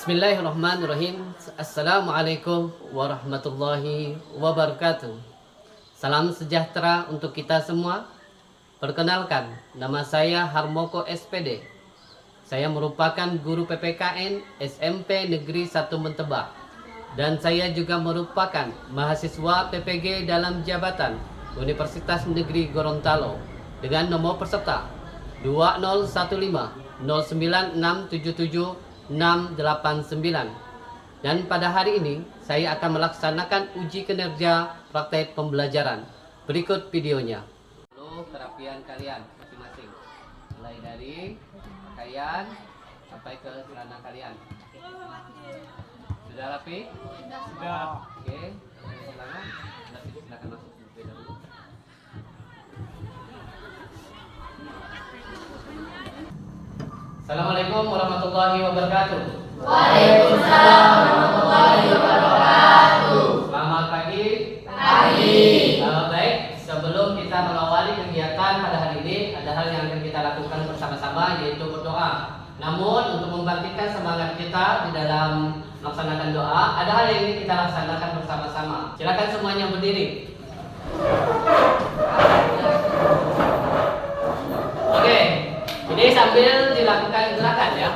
Bismillahirrahmanirrahim. Assalamualaikum warahmatullahi wabarakatuh. Salam sejahtera untuk kita semua. Perkenalkan, nama saya Harmoko SPD. Saya merupakan guru PPKN SMP Negeri 1 Mentebak. Dan saya juga merupakan mahasiswa PPG dalam jabatan Universitas Negeri Gorontalo dengan nomor peserta 2015 09677689. Dan pada hari ini saya akan melaksanakan uji kinerja praktek pembelajaran. Berikut videonya. Lalu kerapian kalian masing-masing, mulai dari pakaian sampai ke celana kalian. Sudah rapi? Sudah. Oke. Silakan masuk terlebih dahulu. Assalamualaikum warahmatullahi wabarakatuh. Waalaikumsalam warahmatullahi wabarakatuh. Selamat pagi. Pagi. Baik, sebelum kita mengawali kegiatan pada hari ini, ada hal yang akan kita lakukan bersama-sama, yaitu berdoa. Namun untuk membangkitkan semangat kita di dalam melaksanakan doa, ada hal yang ingin kita laksanakan bersama-sama. Silakan semuanya berdiri. Oke, ini sambil dilakukan gerakan ya.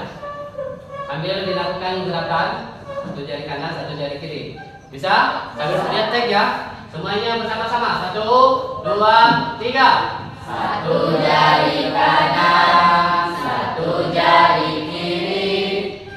Sambil dilakukan gerakan, satu jari kanan, satu jari kiri. Bisa? Sambil lihat tag ya. Semuanya bersama-sama. 1, 2, 3. Satu jari kanan, satu jari kiri,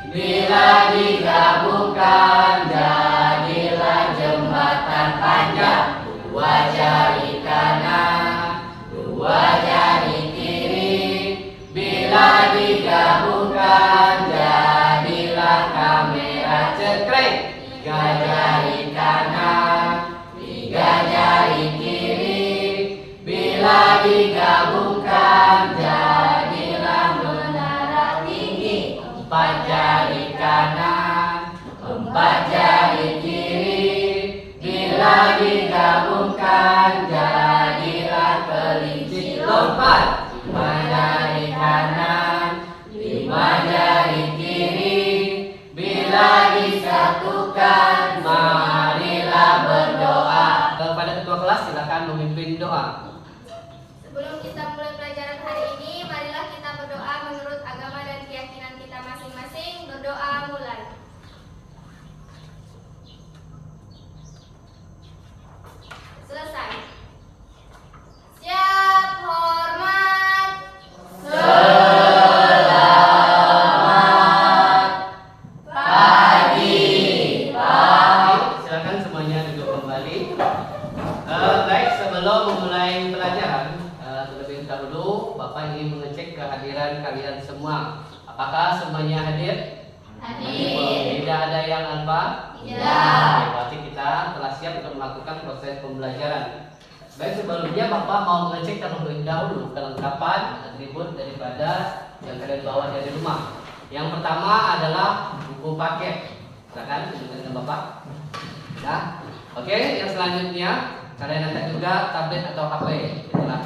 bila digabungkan jadilah jembatan panjang. Dua jari kanan, dua jari kiri, bila digabungkan jadilah kamera cekrek. Tiga jari kanan, tiga jari kiri, bila digabungkan jadilah menara tinggi. Empat jari kanan, empat jari kiri, bila digabungkan jadilah kelinci lompat. Lima jari kanan, lima jari kiri, bila disatukan marilah berdoa. Kepada ketua kelas silakan memimpin doa. Sebelum kita mulai pelajaran hari ini, marilah kita berdoa menurut agama dan keyakinan kita masing-masing. Berdoa mulai. Selesai. Siap, hormat. Silakan semuanya duduk kembali. Baik, sebelum memulai pelajaran, terlebih dahulu Bapak ingin mengecek kehadiran kalian semua. Apakah semuanya hadir? Hadir. Tidak ada yang alfa? Tidak. Oke, berarti kita telah siap untuk melakukan proses pembelajaran. Baik, sebelumnya Bapak mau mengecek terlebih dahulu kelengkapan atribut daripada yang kalian bawa dari rumah. Yang pertama adalah buku paket. Silakan dengan Bapak. Ya. Oke, yang selanjutnya kalian angkat juga tablet atau HP. Itulah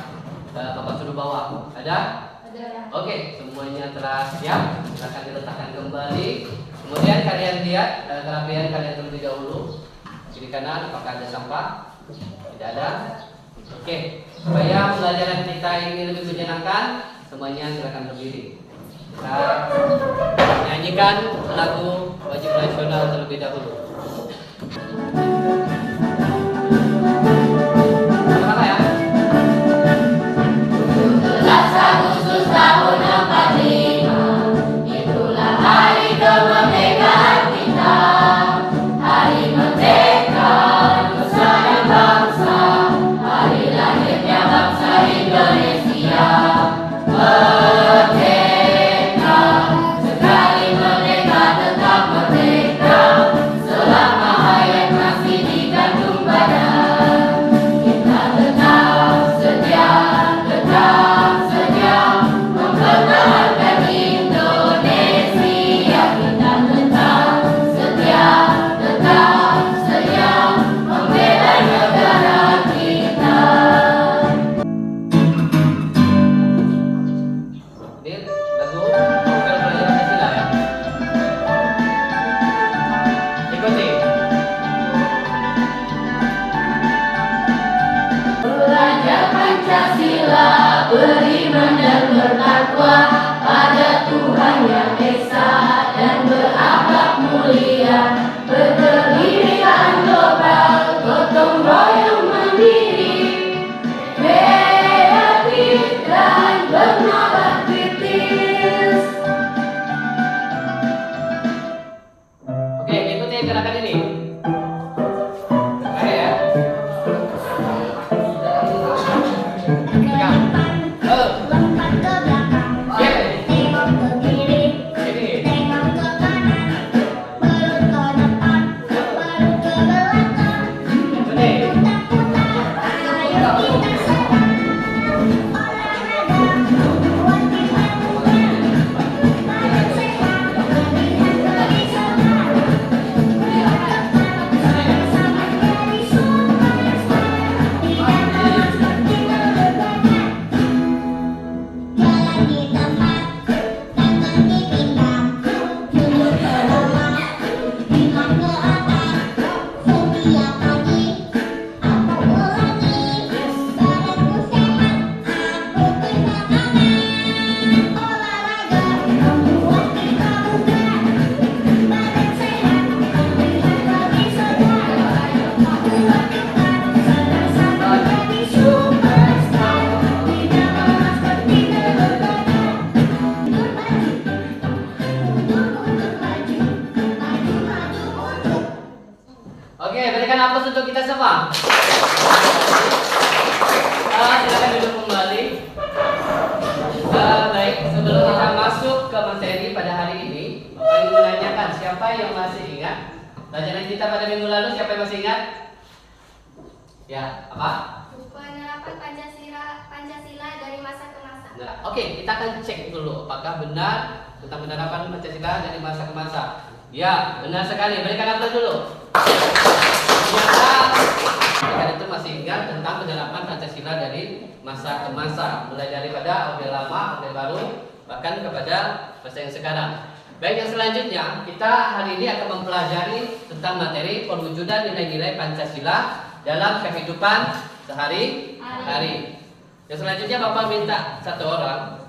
Bapak suruh bawa. Ada? Ada. Oke, semuanya telah siap. Silakan diletakkan kembali. Kemudian kalian lihat kerapian kalian terlebih dahulu. Kiri kanan apakah ada sampah? Tidak ada. Oke, supaya pembelajaran kita ini lebih menyenangkan, semuanya silakan berdiri. Kita nyanyikan lagu wajib nasional terlebih dahulu. Sama-sama ya. 17 Agustus tahun 45, itulah hari kemerdekaan kita. Hari merdeka nusa dan bangsa, hari lahirnya bangsa Indonesia. Merdeka, sekali merdeka tetap merdeka, selama hayat masih beriman dan bertakwa pada Tuhan yang esa, dan berakhlak mulia, berkegiatan global, gotong royong mandiri, kreatif dan bernalar kritis. Oke, ikuti gerakan ini. Oke ya. Lompat ke belakang, tengok ke kiri, tengok ke kanan, berut ke depan, berut ke belakang, putar-putar, ayo kita serang. Olahraga buat kita muda, badan sehat, kelebihan lebih sehat. Yuk tetap sama-sama jadi superstar, tidak lelah seperti berbakat. Jalan di tempat, tangan di pinggang, duduk ke bawah, iman ke atas. Setiap pagi, aku ulangi, badanku sehat, aku bersemangat. Olahraga membuat kita bugar, badan sehat, kelebihan lebih segar. Buat kita sama-sama jadi superstar, tidak lelah seperti berbakat. Mundur maju, maju mundur. Oke, berikan aplaus untuk kita semua. Silakan duduk kembali. Baik, sebelum kita masuk ke materi pada hari ini, Bapak ingin menanyakan siapa yang masih ingat pelajaran kita pada minggu lalu? Siapa yang masih ingat? Ya, apa? Penerapan Pancasila dari masa ke masa. Nah, oke, kita akan cek dulu apakah benar tentang penerapan Pancasila dari masa ke masa. Ya, benar sekali. Berikan aplaus dulu. Ternyata mereka itu masih ingat tentang penerapan Pancasila dari masa ke masa, mulai daripada Orde Lama, Orde Baru, bahkan kepada masa yang sekarang. Baik, yang selanjutnya kita hari ini akan mempelajari tentang materi perwujudan nilai-nilai Pancasila dalam kehidupan sehari-hari. Yang selanjutnya Bapak minta satu orang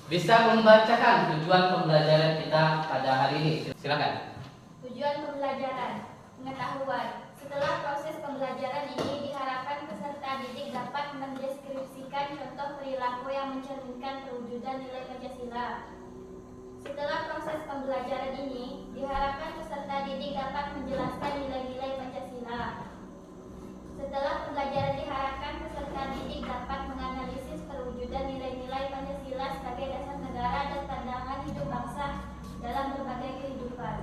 bisa membacakan tujuan pembelajaran kita pada hari ini. Silakan. Tujuan pembelajaran, pengetahuan. Setelah proses pembelajaran ini diharapkan peserta didik dapat mendeskripsikan contoh perilaku yang mencerminkan perwujudan nilai Pancasila. Setelah proses pembelajaran ini diharapkan peserta didik dapat menjelaskan nilai-nilai Pancasila. Setelah pembelajaran diharapkan peserta didik dapat menganalisis perwujudan nilai-nilai Pancasila sebagai dasar negara dan pandangan hidup bangsa dalam berbagai kehidupan.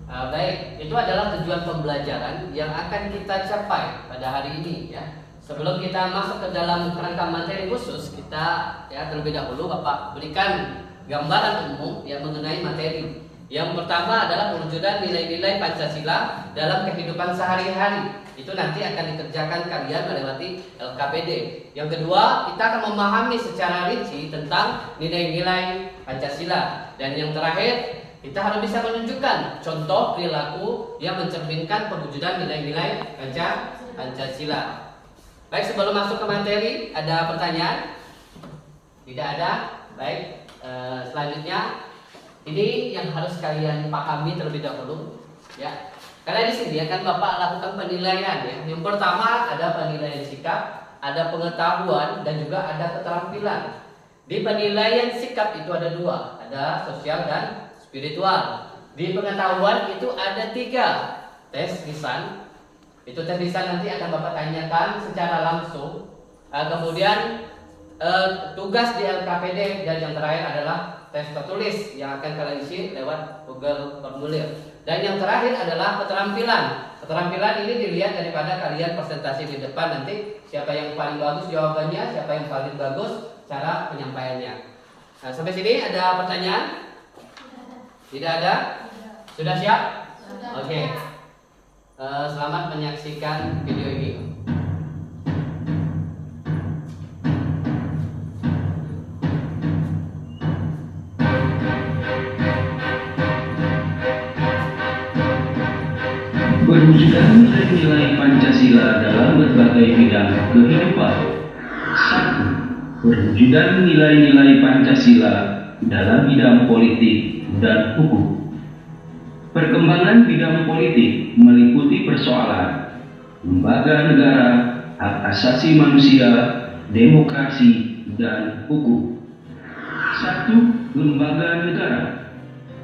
Baik, itu adalah tujuan pembelajaran yang akan kita capai pada hari ini ya. Sebelum kita masuk ke dalam kerangka materi khusus, kita ya terlebih dahulu Bapak berikan gambaran umum yang mengenai materi. Yang pertama adalah perwujudan nilai-nilai Pancasila dalam kehidupan sehari-hari. Itu nanti akan dikerjakan kalian melewati LKPD. Yang kedua, kita akan memahami secara rinci tentang nilai-nilai Pancasila. Dan yang terakhir, kita harus bisa menunjukkan contoh perilaku yang mencerminkan perwujudan nilai-nilai Pancasila. Baik, sebelum masuk ke materi, ada pertanyaan? Tidak ada? Baik, selanjutnya ini yang harus kalian pahami terlebih dahulu, ya. Karena di sini akan Bapak lakukan penilaian, ya. Yang pertama ada penilaian sikap, ada pengetahuan, dan juga ada keterampilan. Di penilaian sikap itu ada dua, ada sosial dan spiritual. Di pengetahuan itu ada 3 tes lisan. Itu tes lisan nanti akan Bapak tanyakan secara langsung. Kemudian tugas di LKPD, dan yang terakhir adalah tes tertulis yang akan kalian isi lewat Google Formulir. Dan yang terakhir adalah keterampilan. Keterampilan ini dilihat daripada kalian presentasi di depan nanti, siapa yang paling bagus jawabannya, siapa yang paling bagus cara penyampaiannya. Nah, sampai sini ada pertanyaan? Tidak ada? Sudah siap? Oke. Selamat menyaksikan video ini. Perwujudan nilai-nilai Pancasila dalam berbagai bidang kehidupan. 1. Perwujudan nilai-nilai Pancasila dalam bidang politik dan hukum. Perkembangan bidang politik meliputi persoalan lembaga negara, hak asasi manusia, demokrasi, dan hukum. 1. Lembaga negara.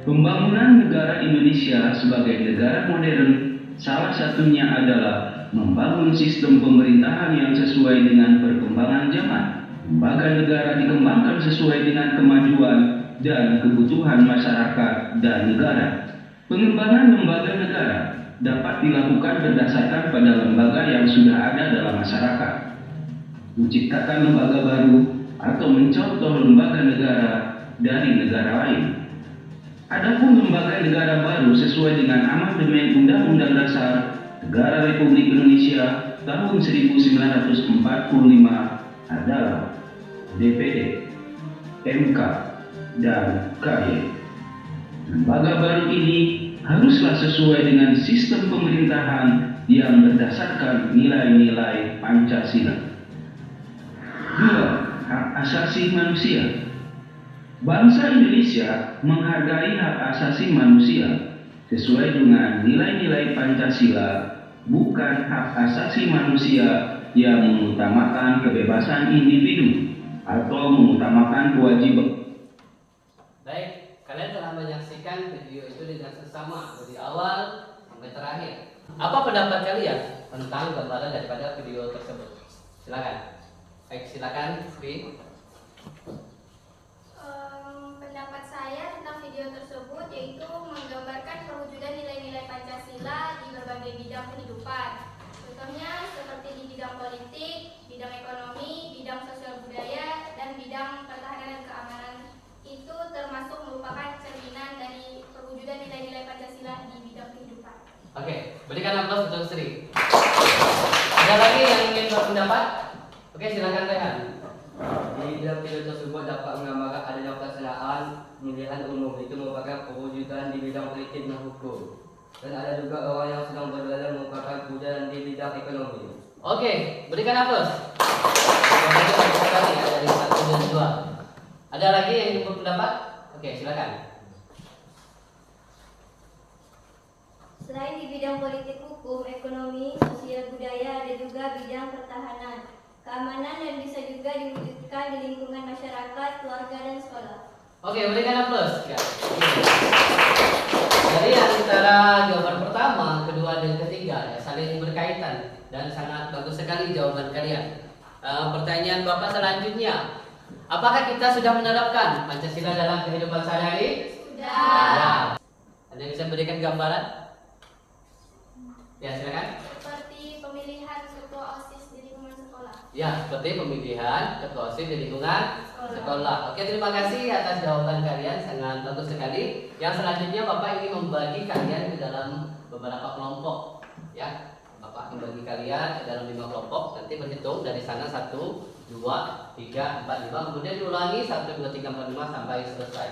Pembangunan negara Indonesia sebagai negara modern salah satunya adalah membangun sistem pemerintahan yang sesuai dengan perkembangan zaman. Lembaga negara dikembangkan sesuai dengan kemajuan dan kebutuhan masyarakat dan negara. Pengembangan lembaga negara dapat dilakukan berdasarkan pada lembaga yang sudah ada dalam masyarakat. Menciptakan lembaga baru atau mencontoh lembaga negara dari negara lain. Adapun lembaga negara baru sesuai dengan amandemen Undang-Undang Dasar Negara Republik Indonesia tahun 1945 adalah DPD, MK, dan KY. Lembaga baru ini haruslah sesuai dengan sistem pemerintahan yang berdasarkan nilai-nilai Pancasila. 2. Hak asasi manusia. Bangsa Indonesia menghargai hak asasi manusia sesuai dengan nilai-nilai Pancasila, bukan hak asasi manusia yang mengutamakan kebebasan individu atau mengutamakan kewajiban. Baik, kalian telah menyaksikan video itu dengan seksama dari awal sampai terakhir. Apa pendapat kalian tentang gambaran daripada video tersebut? Silakan. Baik, silakan, Sri. Pendapat saya tentang video tersebut yaitu menggambarkan perwujudan nilai-nilai Pancasila di berbagai bidang kehidupan. Contohnya seperti di bidang politik, bidang ekonomi, bidang sosial budaya, dan bidang pertahanan dan keamanan. Itu termasuk merupakan cerminan dari perwujudan nilai-nilai Pancasila di bidang kehidupan. Oke, berikan aplaus untuk Sri. Ada lagi yang ingin berpendapat? Oke, silakan Rehan. Di dalam video tersebut dapat menggambarkan adanya pelaksanaan pemilihan umum, itu merupakan perwujudan di bidang politik dan hukum. Dan ada juga orang yang sedang belajar merupakan perwujudan di bidang ekonomi. Oke, berikan aplaus. Ada dari 1 dan 2. Ada lagi yang ingin berpendapat? Oke, silakan. Selain di bidang politik, hukum, ekonomi, sosial budaya, ada juga bidang pertahanan, keamanan, dan bisa juga diwujudkan di lingkungan masyarakat, keluarga, dan sekolah. Oke, berikan aplaus. Ya. Jadi antara jawaban pertama, kedua, dan ketiga ya, saling berkaitan dan sangat bagus sekali jawaban kalian. Pertanyaan Bapak selanjutnya, apakah kita sudah menerapkan Pancasila dalam kehidupan sehari-hari? Sudah. Ya. Ada yang bisa berikan gambaran? Ya, silakan. Seperti pemilihan ketua OSIS di lingkungan sekolah. Ya, seperti pemilihan ketua OSIS di lingkungan sekolah. Oke, terima kasih atas jawaban kalian, sangat bagus sekali. Yang selanjutnya Bapak ingin membagi kalian ke dalam beberapa kelompok. Ya, Bapak membagi kalian ke dalam 5 kelompok. Nanti berhitung dari sana 1, 2, 3, 4, 5. Kemudian diulangi 1, 2, 3, 4, 5 sampai selesai.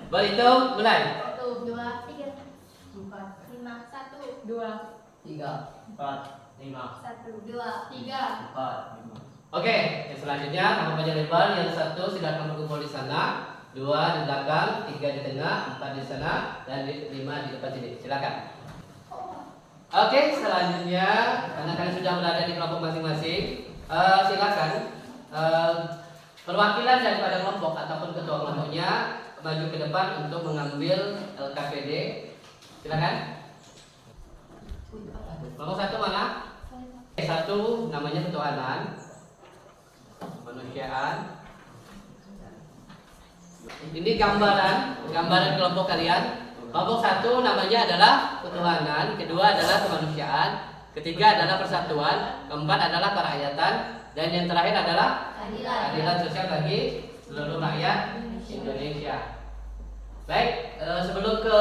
Berhitung, mulai. 1, 2, 3, 4, 5, 1, 2, 3, 4, 5, 1, 2, 3. 4, 5. Oke, yang selanjutnya nama panjang lebar. Yang 1 silakan berkumpul di sana, 2 di belakang, 3 di tengah, 4 di sana, dan 5 di depan sini. Silakan. Oke, selanjutnya karena kalian sudah berada di kelompok masing-masing, silakan perwakilan daripada kelompok ataupun ketua kelompoknya maju ke depan untuk mengambil LKPD. Silakan. Kelompok 1 mana? 1 namanya ketuhanan, kemanusiaan. Ini gambaran kelompok kalian. Kelompok 1 namanya adalah ketuhanan, kedua adalah kemanusiaan, ketiga adalah persatuan, keempat adalah kerakyatan, dan yang terakhir adalah keadilan sosial bagi seluruh rakyat Indonesia. Baik, sebelum ke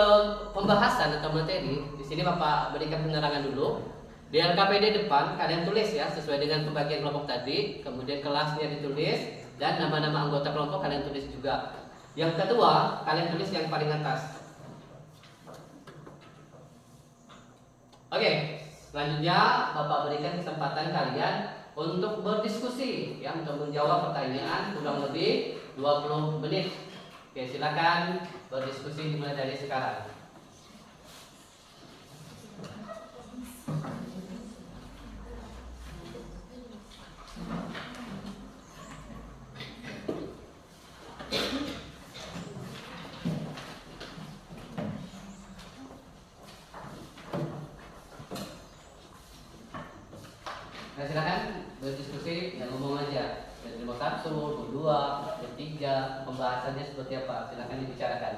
pembahasan atau materi, di sini Bapak berikan penerangan dulu. Di LKPD depan kalian tulis ya sesuai dengan pembagian kelompok tadi, kemudian kelasnya ditulis dan nama-nama anggota kelompok kalian tulis juga. Yang kedua, kalian tulis yang paling atas. Oke, selanjutnya Bapak berikan kesempatan kalian untuk berdiskusi ya, untuk menjawab pertanyaan kurang lebih 20 menit. Oke, silakan berdiskusi dimulai dari sekarang. Nah, silakan berdiskusi, yang ngomong aja. Yang nomor 1, nomor 2, nomor 3, pembahasannya seperti apa? Silakan dibicarakan.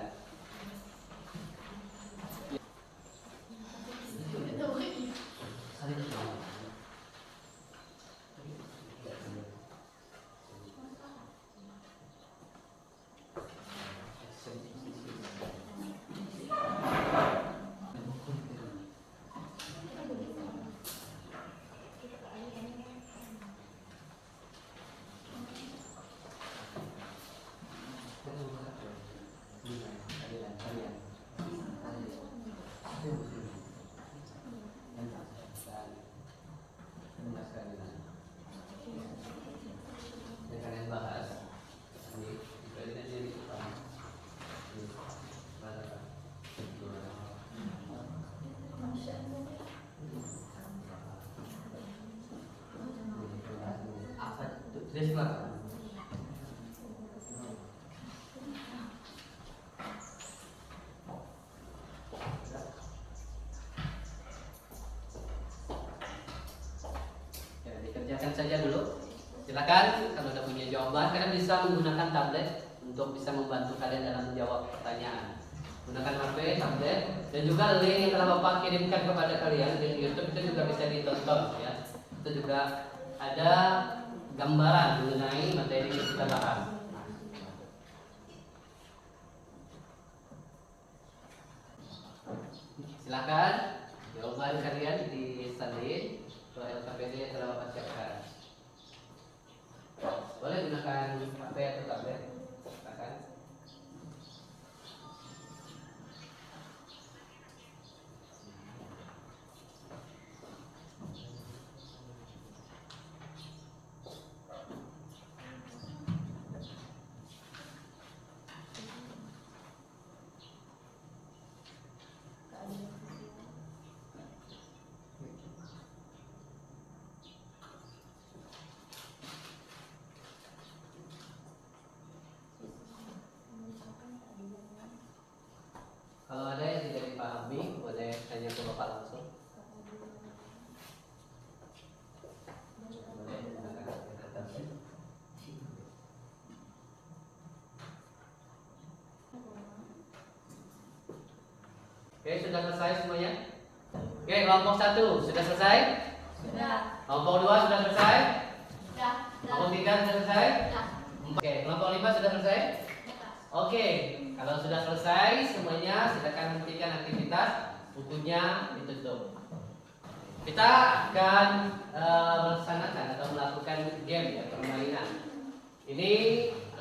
Ya, dikerjakan saja dulu. Silakan kalau udah punya jawaban, kalian bisa menggunakan tablet untuk bisa membantu kalian dalam menjawab pertanyaan. Gunakan HP, tablet, dan juga link yang telah Bapak kirimkan kepada kalian di YouTube itu juga bisa ditonton ya. Itu juga ada gambaran mengenai materi yang kita bahas. Silakan jawaban kalian disalin ke LKPD yang telah Bapak siapkan. Boleh gunakan HP atau tablet. Silakan. Kalau ada yang tidak dipahami, boleh tanya ke Bapak langsung. Boleh gunakan tablet. Oke, sudah selesai semuanya? Oke, kelompok 1 sudah selesai? Sudah. Kelompok 2 sudah selesai? Sudah. Kelompok 3 sudah selesai? Sudah. Oke, kelompok 5 sudah selesai? Oke, kalau sudah selesai semuanya silakan hentikan aktivitas, bukunya ditutup. Kita akan melaksanakan atau melakukan game ya, permainan. Ini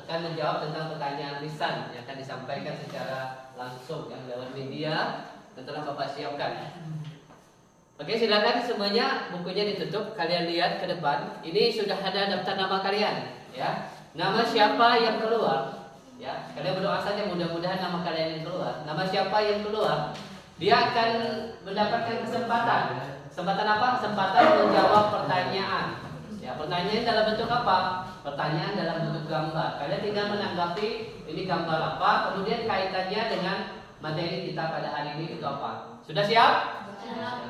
akan menjawab tentang pertanyaan lisan yang akan disampaikan secara langsung yang lewat media yang telah Bapak siapkan. Oke, silakan semuanya bukunya ditutup. Kalian lihat ke depan. Ini sudah ada daftar nama kalian, ya. Nama siapa yang keluar? Ya, kalian berdoa saja mudah-mudahan nama kalian yang keluar. Nama siapa yang keluar, dia akan mendapatkan kesempatan. Kesempatan apa? Kesempatan menjawab pertanyaan. Ya, pertanyaan dalam bentuk apa? Pertanyaan dalam bentuk gambar. Kalian tinggal menanggapi ini gambar apa, kemudian kaitannya dengan materi kita pada hari ini itu apa. Sudah siap?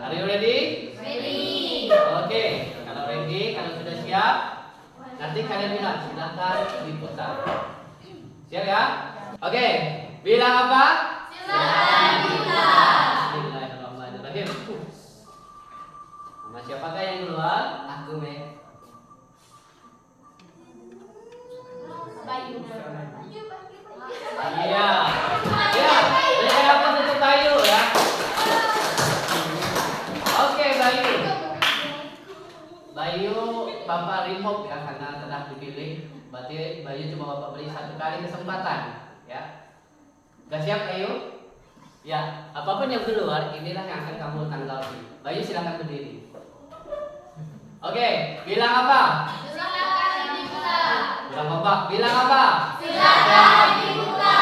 Are you ready? Ready. Oke, kalau ready, kalau sudah siap, nanti kalian bilang silakan diputar. Siap ya? Oke, bilang apa? Silakan kita. Bismillahirrahmanirrahim. Nama siapakah yang keluar? Aku me. Bayu. Iya. Ya, jadi apa untuk Bayu ya? Oke, Bayu. Bayu Bapak remove ya karena telah dipilih. Berarti Bayu cuma Bapak beri 1 kali kesempatan ya. Sudah siap Bayu? Ya, apapun yang keluar inilah yang akan kamu tanggapi. Bayu silakan berdiri. Oke, bilang apa? Silakan dibuka. Bilang apa? Bilang apa? Silakan dibuka.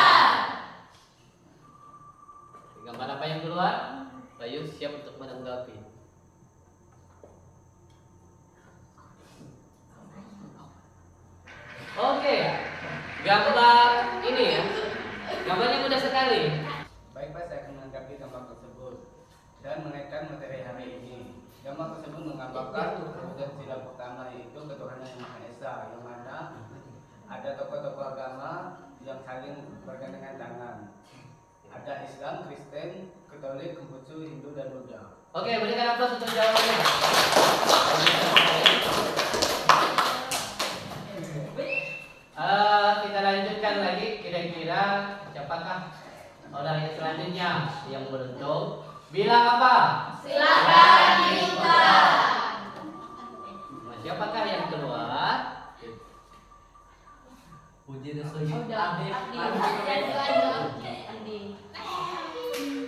Gambar apa yang keluar? Bayu siap untuk menanggapi. Oke, gambar ini ya. Gambarnya mudah sekali. Baik Pak, saya akan menanggapi gambar tersebut dan mengaitkan materi hari ini. Gambar tersebut menggambarkan wujud sila pertama, yaitu ketuhanan yang Maha Esa, yang mana ada tokoh-tokoh agama yang saling bergandengan tangan. Ada Islam, Kristen, Katolik, Konghucu, Hindu, dan Buddha. Oke, berikan aplaus untuk jawabannya. Kita lanjutkan lagi. Kira-kira siapakah orang yang selanjutnya yang beruntung? Bilang apa? Silakan dibuka. Nah, siapakah yang keluar? Puji Rasulullah.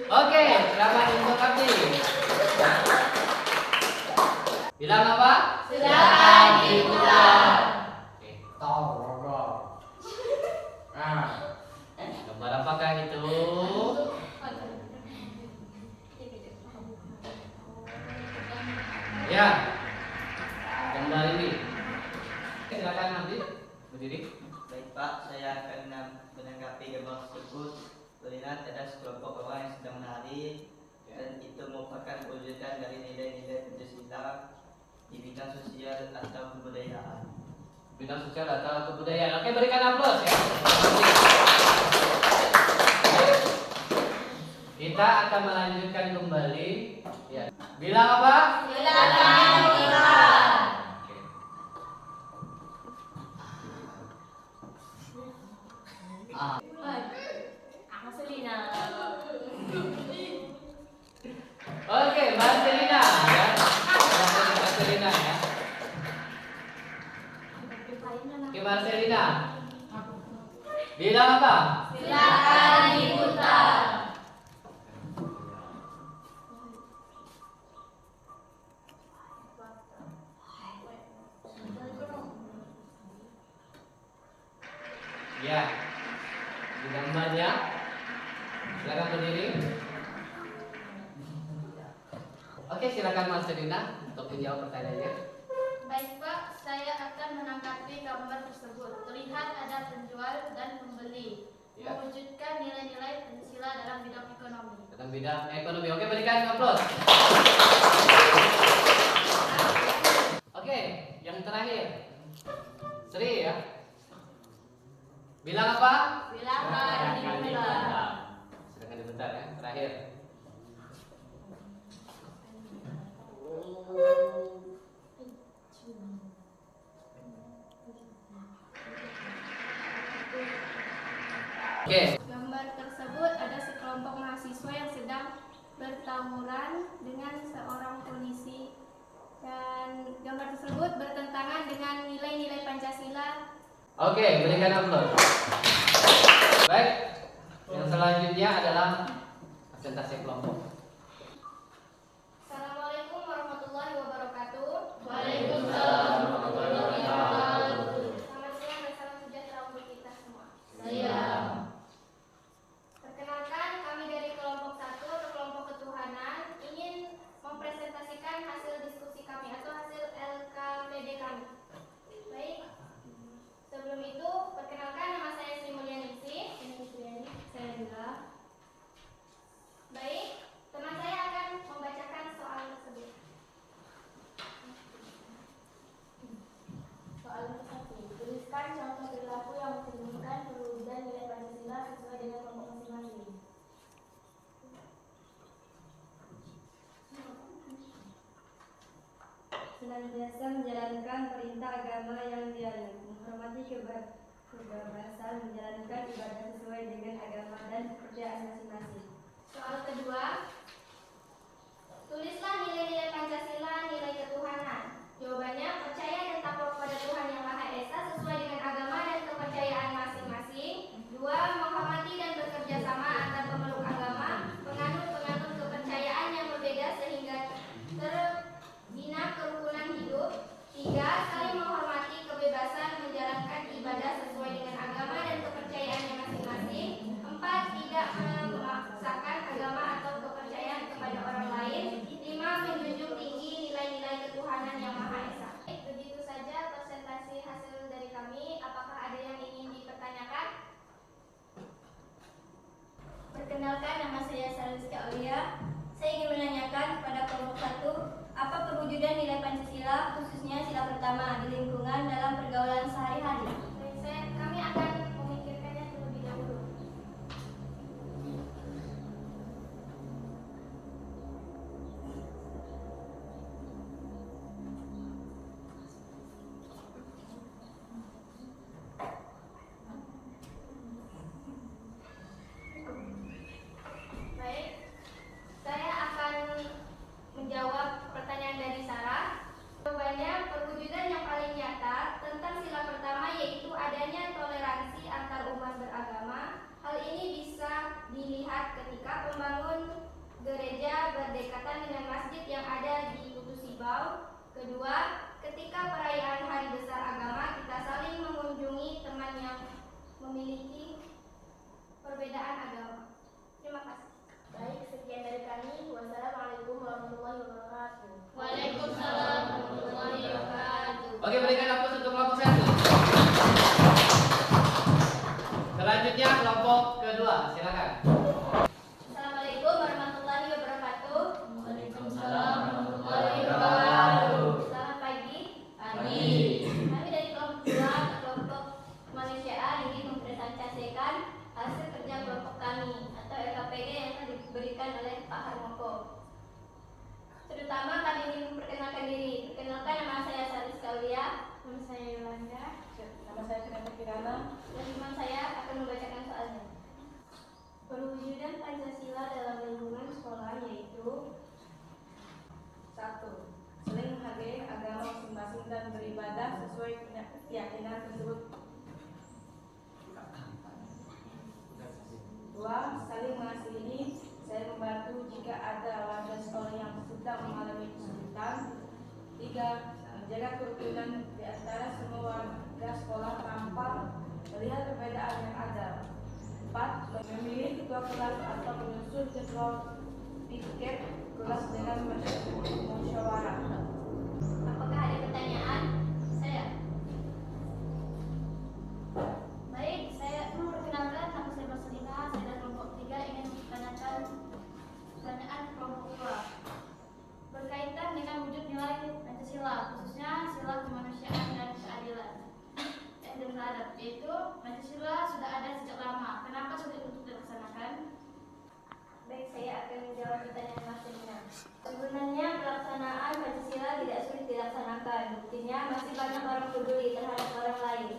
Oke, selamat untuk Abdi. Bilang apa? Silakan dibuka. Oke. Nah, Gambar apakah itu? Ya, gambar ini. Silakan Abdi berdiri. Baik Pak, saya akan menanggapi gambar tersebut. Terlihat ada sekelompok orang yang sedang menari dan itu merupakan wujudkan dari nilai-nilai Pancasila di bidang sosial atau kebudayaan. Bidang sosial atau kebudayaan. Oke, berikan aplaus ya. Kita akan melanjutkan kembali. Ya. Bilang apa? Silakan dibuka. Oke. Marcelina. Oke, Marcelina ya. Marcelina ya. Oke, Marcelina. Bilang apa? Silakan dibuka. Ya. Di gambarnya. Silakan berdiri. Oke, silakan Marcelina untuk menjawab pertanyaannya. Baik Pak, saya akan menanggapi gambar tersebut. Terlihat ada penjual dan pembeli, Ya. mewujudkan nilai-nilai Pancasila dalam bidang ekonomi. Dalam bidang ekonomi. Oke, berikan aplaus. Oke, yang terakhir. Sri ya. Bilang apa? Silakan dibuka. Silakan dibentar ya. Terakhir. Oke. Gambar tersebut ada sekelompok mahasiswa yang sedang bertawuran dengan seorang polisi, dan gambar tersebut bertentangan dengan nilai-nilai Pancasila. Oke, berikan aplaus. Baik. Yang selanjutnya adalah presentasi kelompok. Assalamualaikum warahmatullahi wabarakatuh. Waalaikumsalam warahmatullahi wabarakatuh. Selamat siang dan salam sejahtera untuk kita semua. Siap. Perkenalkan, kami dari kelompok 1 atau kelompok ketuhanan ingin mempresentasikan hasil diskusi kami atau hasil LKPD kami. Baik. Sebelum itu, perkenalkan, nama saya Sri Mulyaningsih. Saya juga. Baik, teman saya akan membacakan soal tersebut. Soal ke-1. Tuliskan contoh perilaku yang mencerminkan perwujudan nilai Pancasila sesuai dengan kelompok masing-masing. Senantiasa menjalankan perintah agama yang dianut, menghormati kebebasan, menjalankan ibadah sesuai dengan agama dan kepercayaan masing-masing. Soal kedua, tulislah nilai-nilai Pancasila, nilai ketuhanan. Jawabannya, percaya dan takwa kepada Tuhan Yang Maha Esa sesuai dengan agama dan kepercayaan masing-masing. 2. Menghormati dan bekerja sama antar pemeluk agama, penganut kepercayaan yang berbeda sehingga terbina kerukunan hidup. memiliki perbedaan agama. Terima kasih. Baik, sekian dari kami. Wassalamualaikum warahmatullahi wabarakatuh. Waalaikumsalam warahmatullahi wabarakatuh. Oke, berikan aplaus untuk kelompok 1. Selanjutnya kelompok kedua, silakan. Assalamualaikum warahmatullahi wabarakatuh. Waalaikumsalam warahmatullahi wabarakatuh. Selamat pagi. Pagi. Kami dari kelompok 2 atau kelompok kemanusiaan ingin mempresentasikan hasil kerja kelompok kami atau LKPD yang telah diberikan oleh Pak Harmoko. Terutama kami ingin memperkenalkan diri. Perkenalkan, nama saya Salis Kaulia, nama saya Yolanda, Nama saya Kirana Kirana. dan teman saya akan membacakan soalnya. Perwujudan Pancasila dalam lingkungan sekolah yaitu 1. Saling menghargai agama masing-masing dan beribadah sesuai keyakinan tersebut. 2. Saling mengasihi, saling membantu jika ada warga sekolah yang sedang mengalami kesulitan. 3. Menjaga kerukunan di antara semua warga sekolah tanpa melihat perbedaan yang ada. 4. Memilih ketua kelas atau menyusun jadwal piket kelas dengan musyawarah. apakah ada pertanyaan? Saya. Baik, saya memperkenalkan nama saya Marcelina. Saya dari kelompok 3 ingin menanyakan pertanyaan kelompok 2 berkaitan dengan wujud nilai Pancasila, khususnya sila kemanusiaan dan keadilan dan beradab. Yaitu Pancasila sudah ada sejak lama. Kenapa sulit untuk dilaksanakan? Baik, saya akan menjawab pertanyaan Marcelina. Sebenarnya pelaksanaan Pancasila tidak sulit dilaksanakan. Buktinya masih banyak orang peduli terhadap orang lain.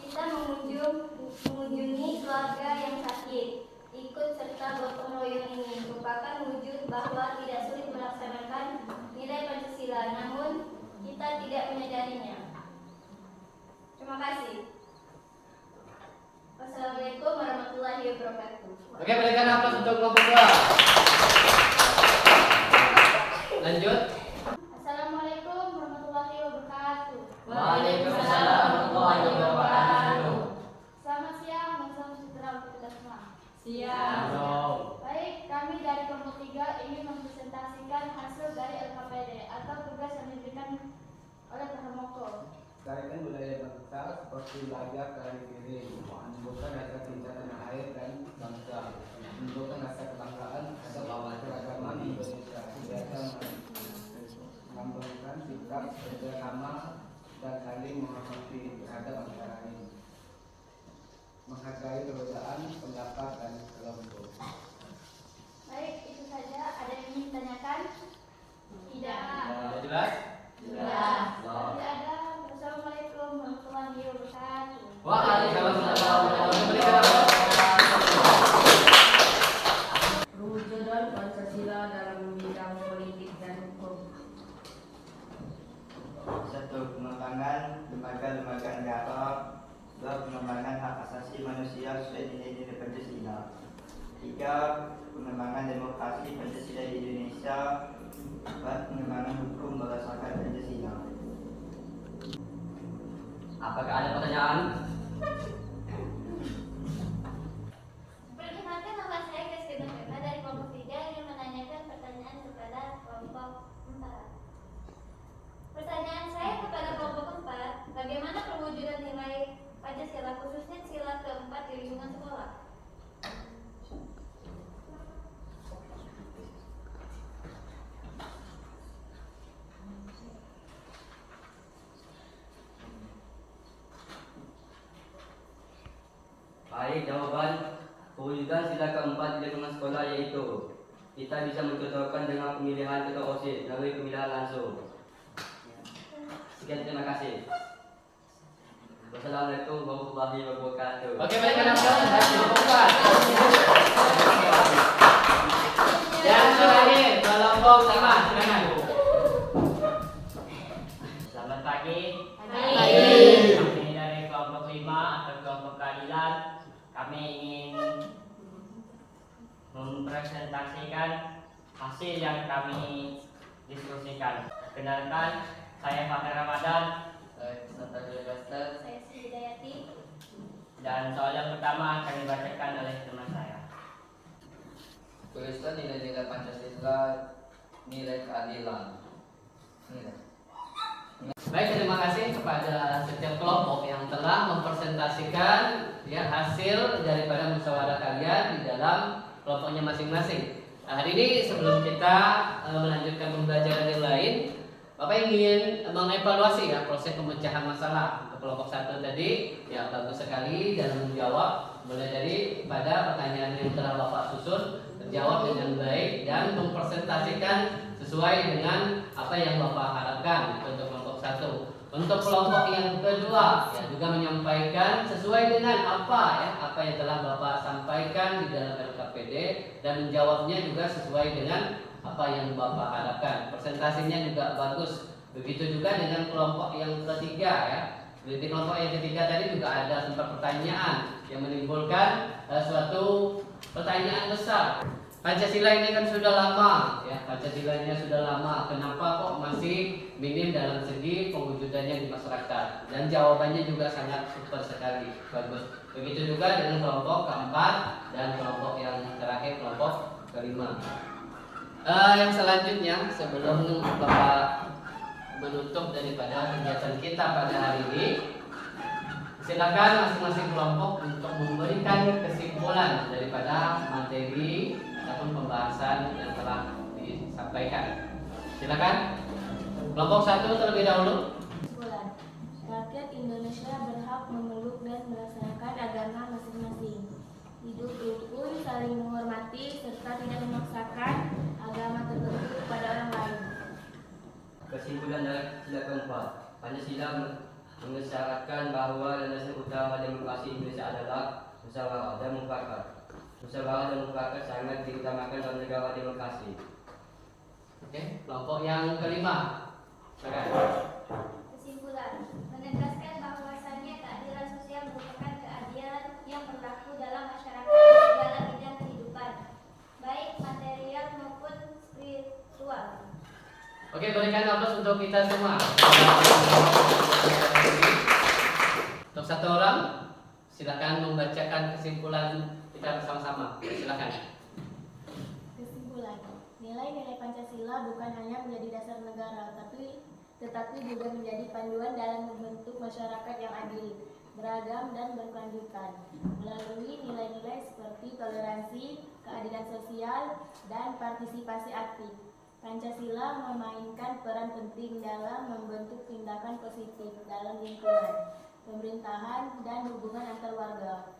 Kita mengunjungi keluarga yang sakit. Ikut serta gotong royong ini merupakan wujud bahwa tidak sulit melaksanakan nilai Pancasila, namun kita tidak menyadarinya. Terima kasih. Wassalamualaikum warahmatullahi wabarakatuh. Oke, berikan aplaus untuk kelompok 2. Lanjut. Assalamualaikum warahmatullahi wabarakatuh. Waalaikumsalam warahmatullahi wabarakatuh. Selamat siang dan salam sejahtera untuk kita semua. Siap. Baik, kami dari kelompok 3 ingin mempresentasikan hasil dari LKPD atau tugas yang diberikan oleh Pak Harmoko. Melestarikan budaya bangsa seperti belajar dari diri, menumbuhkan rasa cinta tanah air dan bangsa, menumbuhkan rasa kebanggaan atas keragaman Indonesia, biasa mengembangkan sikap kerjasama dan saling menghormati terhadap bangsa lain, menghargai perbedaan pendapat dan kelompok. Baik, itu saja. Ada yang ingin ditanyakan? Tidak. Sudah jelas? Jelas. Tidak ada. Assalamualaikum warahmatullahi wabarakatuh. Waalaikumsalam. Berikan aplaus. Perwujudan Pancasila dalam bidang politik dan hukum. 1. Pengembangan lembaga-lembaga negara. 2. Pengembangan hak asasi manusia sesuai nilai-nilai Pancasila. 3. Pengembangan demokrasi Pancasila di Indonesia. 4. Pengembangan hukum berdasarkan Pancasila. Apakah ada pertanyaan? Perkenalkan, nama saya Kristina Firna dari kelompok 3 ingin menanyakan pertanyaan kepada kelompok 4. Pertanyaan saya kepada kelompok 4, bagaimana perwujudan nilai Pancasila khususnya sila keempat di lingkungan sekolah? Baik, jawaban perwujudan sila keempat di lingkungan sekolah yaitu kita bisa mencontohkan dengan pemilihan ketua OSIS melalui pemilihan langsung. Sekian, terima kasih. Wassalamualaikum warahmatullahi wabarakatuh. Oke, berikan aplaus dari kelompok 4. Yang terakhir, kelompok 5. Silakan. Selamat pagi. Pagi. Kami dari kelompok 5 atau kelompok keadilan. Kami ingin mempresentasikan hasil yang kami diskusikan. Perkenalkan, saya Fakir Ramadan. Saya Santa Juliasta. Saya Sri Hidayati. Dan soal yang pertama akan dibacakan oleh teman saya. Tuliskan nilai-nilai Pancasila, nilai keadilan. Baik, terima kasih kepada setiap kelompok yang telah mempresentasikan ya hasil daripada musyawarah kalian di dalam kelompoknya masing-masing. Nah, hari ini sebelum kita melanjutkan pembelajaran yang lain, Bapak ingin mengevaluasi ya proses pemecahan masalah. Untuk kelompok 1 tadi ya bagus sekali dalam menjawab, mulai dari pada pertanyaan yang telah Bapak susun terjawab dengan baik dan mempresentasikan sesuai dengan apa yang Bapak harapkan. Itu untuk kelompok 1. Untuk kelompok yang kedua ya juga menyampaikan sesuai dengan apa yang telah Bapak sampaikan di dalam LKPD dan menjawabnya juga sesuai dengan apa yang Bapak harapkan. Presentasinya juga bagus. Begitu juga dengan kelompok yang ketiga ya. Di kelompok yang ketiga tadi juga ada sempat pertanyaan yang menimbulkan suatu pertanyaan besar. Pancasila ini kan sudah lama ya, Pancasilanya sudah lama. Kenapa kok masih minim dalam segi pewujudannya di masyarakat? Dan jawabannya juga sangat super sekali, bagus. Begitu juga dengan kelompok keempat dan kelompok yang terakhir, kelompok kelima. Yang selanjutnya sebelum Bapak menutup daripada kegiatan kita pada hari ini, silakan masing-masing kelompok untuk memberikan kesimpulan daripada materi ataupun pembahasan yang telah disampaikan. Silakan. Kelompok 1 terlebih dahulu. Kesimpulan. Rakyat Indonesia berhak memeluk dan melaksanakan agama masing-masing. Hidup rukun, saling menghormati, serta tidak memaksakan agama tertentu kepada orang lain. Kesimpulan dari sila keempat, Pancasila mengisyaratkan bahwa landasan utama demokrasi Indonesia adalah musyawarah dan mufakat. Musyawarah dan mufakat sangat diutamakan dalam negara demokrasi. Oke, kelompok yang kelima. Silakan. Kesimpulan. Menegaskan bahwasannya keadilan sosial merupakan keadilan yang berlaku dalam masyarakat di segala bidang kehidupan, baik material maupun spiritual. Oke, berikan aplaus untuk kita semua. Untuk satu orang, silakan membacakan kesimpulan kita bersama-sama. Silakan. Kesimpulan. Nilai-nilai Pancasila bukan hanya menjadi dasar negara, tetapi juga menjadi panduan dalam membentuk masyarakat yang adil, beragam dan berkelanjutan. Melalui nilai-nilai seperti toleransi, keadilan sosial, dan partisipasi aktif, Pancasila memainkan peran penting dalam membentuk tindakan positif dalam lingkungan, pemerintahan, dan hubungan antar warga.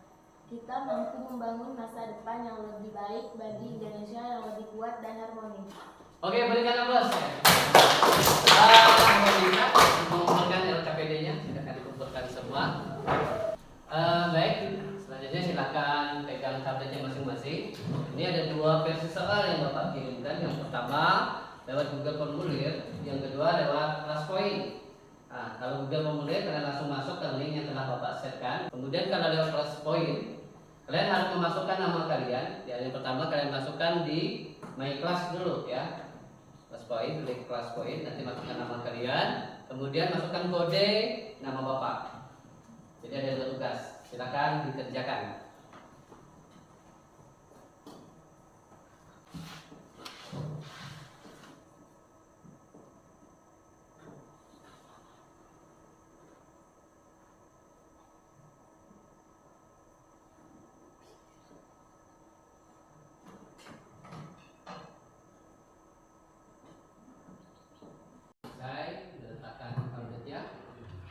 Kita mampu membangun masa depan yang lebih baik bagi Indonesia yang lebih kuat dan harmonis. Oke, berikan aplaus. Mengumpulkan LKPD-nya, silakan dikumpulkan semua. Baik, selanjutnya silakan pegang tabletnya masing-masing. Ini ada 2 versi soal yang Bapak kirimkan. Yang pertama lewat Google Formulir, yang kedua lewat Classpoint. Nah, kalau Google Formulir kalian langsung masuk ke link yang telah Bapak share-kan. Kemudian kalau lewat Classpoint, kalian harus memasukkan nama kalian. Ya, yang pertama kalian masukkan di My Class dulu ya. Classpoint, klik Classpoint, nanti masukkan nama kalian, kemudian masukkan kode nama Bapak. Jadi ada 2 tugas. Silakan dikerjakan.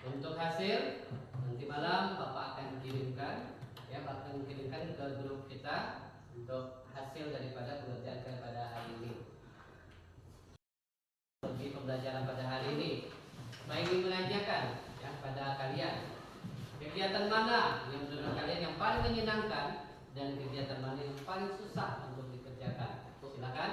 Untuk hasil nanti malam Bapak akan kirimkan ya, Bapak akan kirimkan ke grup kita untuk hasil daripada pengerjaan pada hari ini. Bagi pembelajaran pada hari ini, saya ingin menanyakan ya pada kalian, kegiatan mana yang menurut kalian yang paling menyenangkan dan kegiatan mana yang paling susah untuk dikerjakan? Silakan.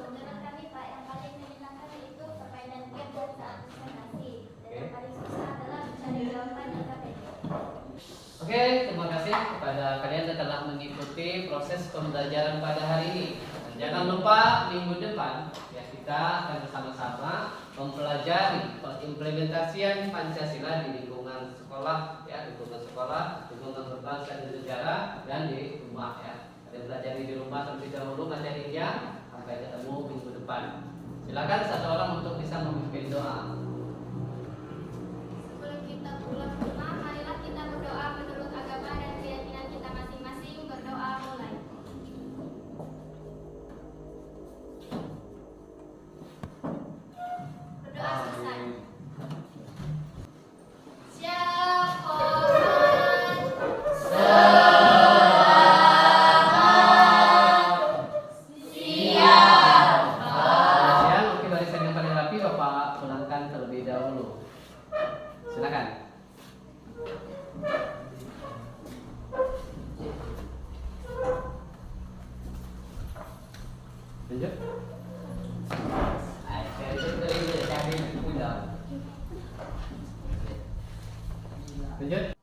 Menurut kami Pak, yang paling menyenangkan itu permainan game dan saat presentasi. Dan yang paling susah adalah mencari jawaban LKPD. Oke, terima kasih kepada kalian yang telah mengikuti proses pembelajaran pada hari ini. Dan jangan lupa minggu depan ya kita akan bersama-sama mempelajari pengimplementasian Pancasila di lingkungan sekolah, ya, lingkungan sekolah, lingkungan berbangsa dan negara, dan di rumah, ya. Ada belajar di rumah terlebih dahulu materinya sampai ketemu minggu depan. Silakan satu orang untuk bisa memimpin doa. Sebelum kita pulang ke rumah, marilah kita berdoa menurut agama dan keyakinan kita masing-masing. Berdoa mulai. Berdoa selesai. Siang, oke, barisan yang paling rapi Bapak pulangkan terlebih dahulu. Silakan. Lanjut. Saya itu dari cari pulang. Lanjut.